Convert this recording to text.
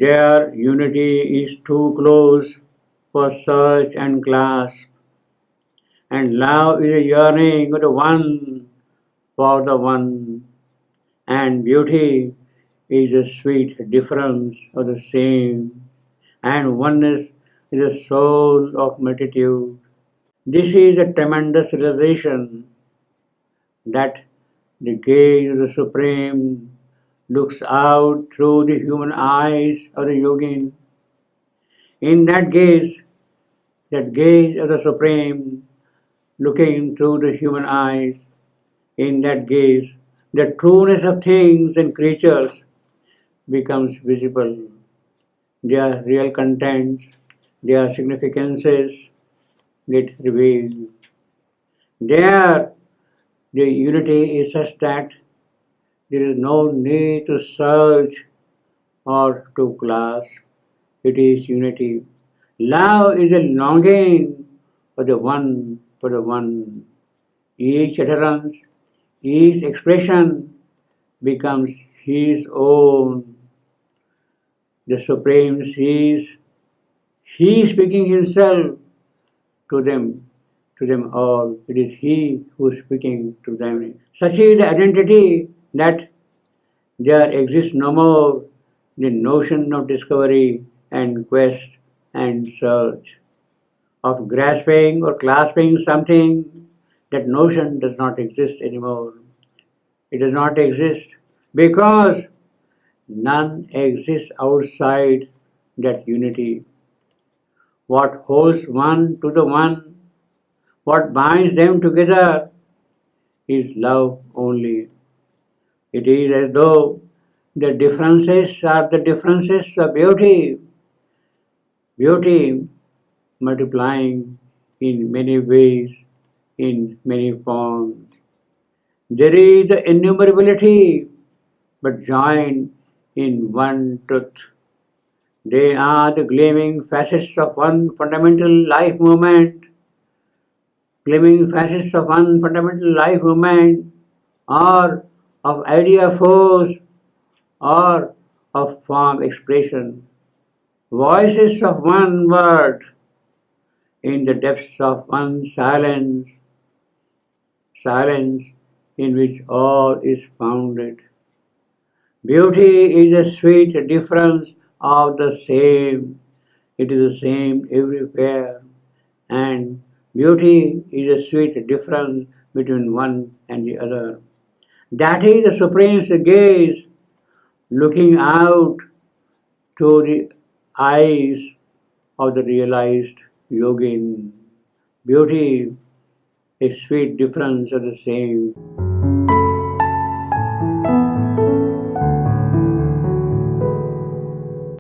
Their unity is too close for search and clasp, and love is a yearning of the one for the one, and beauty is a sweet difference of the same, and oneness is the soul of multitude. This is a tremendous realization that the gaze of the Supreme looks out through the human eyes of the yogin. In that gaze of the Supreme looking through the human eyes, in that gaze, the trueness of things and creatures becomes visible. Their real contents, their significances get revealed. There, the unity is such that there is no need to search or to clasp. It is unity. Love is a longing for the one, for the one. Each utterance, each expression becomes his own. The Supreme sees, he is speaking himself to them all. It is he who is speaking to them. Such is the identity that there exists no more the notion of discovery and quest and search, of grasping or clasping something. That notion does not exist anymore. It does not exist because none exists outside that unity. What holds one to the one, what binds them together, is love only. It is as though the differences are the differences of beauty, beauty multiplying in many ways, in many forms. There is the innumerability, but joined in one truth. They are the gleaming facets of one fundamental life movement, gleaming facets of one fundamental life movement, or of idea force, or of form expression. Voices of one word in the depths of one silence, silence in which all is founded. Beauty is a sweet difference of the same. It is the same everywhere. And beauty is a sweet difference between one and the other. That is the Supreme's gaze looking out to the eyes of the realized yogin. Beauty is sweet difference of the same.